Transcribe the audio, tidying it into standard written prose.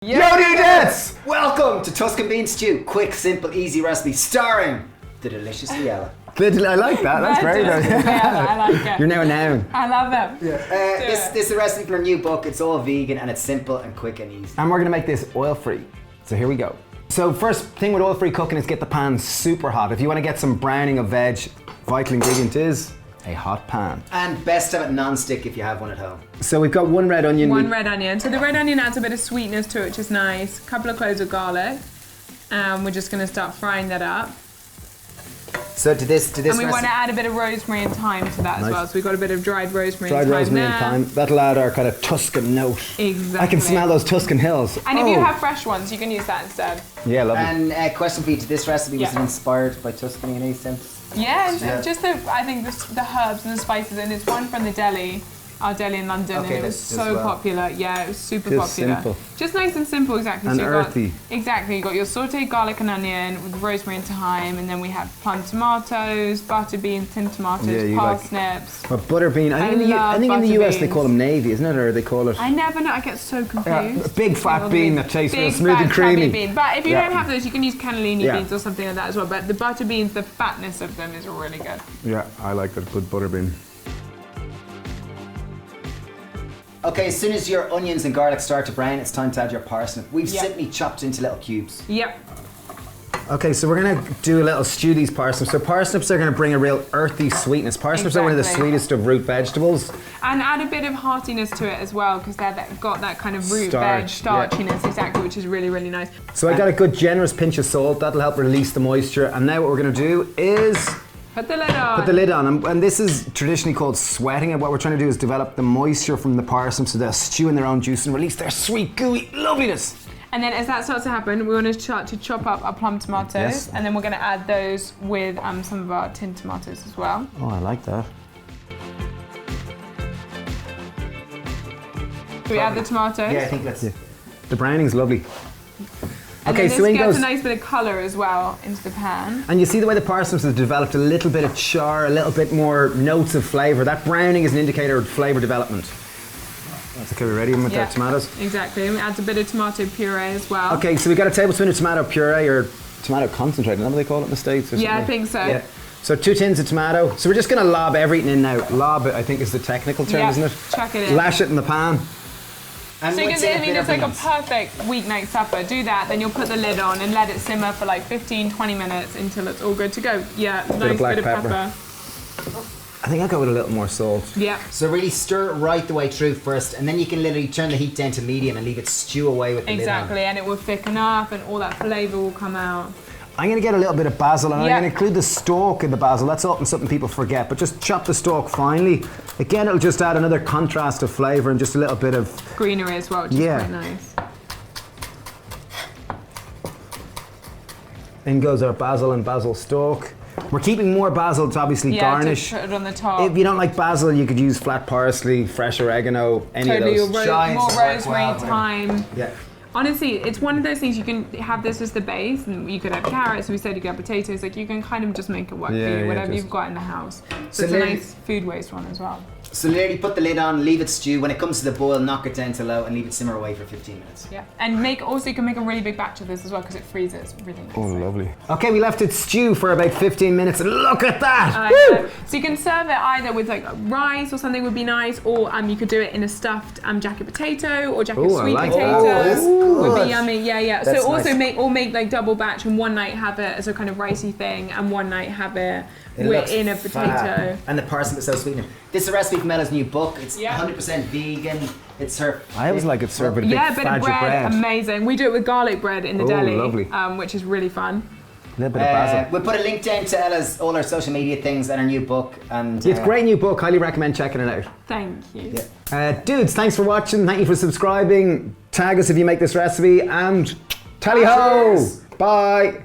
Yo dudettes! Welcome to Tuscan bean stew. Quick, simple, easy recipe starring the delicious Liella. I like that. That's very good. Yeah, I like it. You're now a noun. I love it. Yeah. This is a recipe for a new book. It's all vegan and it's simple and quick and easy. And we're gonna make this oil-free. So here we go. So first thing with oil-free cooking is get the pan super hot. If you want to get some browning of veg, vital ingredient is a hot pan. And best to have it non-stick if you have one at home. So we've got one red onion. One red onion. So the red onion adds a bit of sweetness to it, which is nice. A couple of cloves of garlic. We're just going to start frying that up. So to this And we want to add a bit of rosemary and thyme to that as well. So we've got a bit of dried rosemary and thyme there. And thyme. That'll add our kind of Tuscan note. Exactly. I can smell those Tuscan hills. And if you have fresh ones, you can use that instead. Yeah, lovely. And a question for you, to this recipe, was it inspired by Tuscany in any sense? Yeah, just I think the herbs and the spices, and it's one from the deli, our deli in London, and it was so popular. Yeah, it was super popular. Simple. Just nice and simple, exactly. And so earthy. Exactly, you got your sauteed garlic and onion with rosemary and thyme, and then we have plum tomatoes, butter beans, tin tomatoes, parsnips. Or butter bean. I think in the US they call them navy, isn't it? Or they call it... I never know, I get so confused. A big fat bean that tastes real big, smooth fat, and creamy. Bean. But if you don't have those, you can use cannellini beans or something like that as well. But the butter beans, the fatness of them is really good. Yeah, I like that good butter bean. Okay, as soon as your onions and garlic start to brown, it's time to add your parsnip. We've simply chopped into little cubes. Yep. Okay, so we're gonna do a little stew these parsnips. So parsnips are gonna bring a real earthy sweetness. Parsnips are one of the sweetest of root vegetables. And add a bit of heartiness to it as well, because they've got that kind of root veg starchiness, exactly, which is really, really nice. So I got a good generous pinch of salt. That'll help release the moisture. And now what we're gonna do is put the lid on. Put the lid on. And this is traditionally called sweating. And what we're trying to do is develop the moisture from the parsnips so they'll stew in their own juice and release their sweet, gooey loveliness. And then as that starts to happen, we want to start to chop up our plum tomatoes, and then we're going to add those with some of our tin tomatoes as well. Oh, I like that. Do we add the tomatoes? Yeah, I think that's... The browning's lovely. And okay, then so this in gets goes a nice bit of colour as well into the pan. And you see the way the parsnips have developed a little bit of char, a little bit more notes of flavour. That browning is an indicator of flavour development. Okay, we're ready with the tomatoes? Exactly, and we add a bit of tomato puree as well. Okay, so we got a tablespoon of tomato puree or tomato concentrate, is that what they call it in the States? Yeah, I think so. Yeah. So 2 tins of tomato. So we're just going to lob everything in now. Lob it, I think is the technical term, isn't it? Chuck it in. Lash it in the pan. And so you can see, I mean, it's like a perfect weeknight supper. Do that, then you'll put the lid on and let it simmer for like 15, 20 minutes until it's all good to go. Yeah, nice bit of pepper. I think I'll go with a little more salt. Yeah. So really stir it right the way through first, and then you can literally turn the heat down to medium and leave it stew away with the lid on. Exactly, and it will thicken up and all that flavour will come out. I'm going to get a little bit of basil, and I'm going to include the stalk in the basil. That's often something people forget, but just chop the stalk finely. Again, it'll just add another contrast of flavour and just a little bit of... greenery as well, which is quite nice. In goes our basil and basil stalk. We're keeping more basil to obviously garnish. Put it on the top. If you don't like basil, you could use flat parsley, fresh oregano, any of those. More rosemary, thyme. Yeah. Honestly, it's one of those things you can have this as the base, and you could have carrots, we said you could have potatoes, like you can kind of just make it work for you, whatever you've got in the house. So it's a nice food waste one as well. So literally put the lid on, leave it stew. When it comes to the boil, knock it down to low and leave it simmer away for 15 minutes. Yeah, and you can make a really big batch of this as well because it freezes really nicely. Oh, lovely. Okay, we left it stew for about 15 minutes and look at that! So you can serve it either with like rice or something would be nice, or you could do it in a stuffed jacket potato or jacket sweet potato. Would be yummy, yeah. That's so also make like double batch, and one night have it as a kind of ricey thing, and one night have it in a potato. And the parsnip is so sweet. This is a recipe from Ella's new book. It's 100% vegan. It's her... I always like it served with a big fadge of bread. Amazing. We do it with garlic bread in the deli, lovely. Which is really fun. A little bit of basil. We'll put a link down to all her social media things and her new book. And it's a great new book. Highly recommend checking it out. Thank you. Dudes, thanks for watching. Thank you for subscribing. Tag us if you make this recipe, and tally ho! Bye.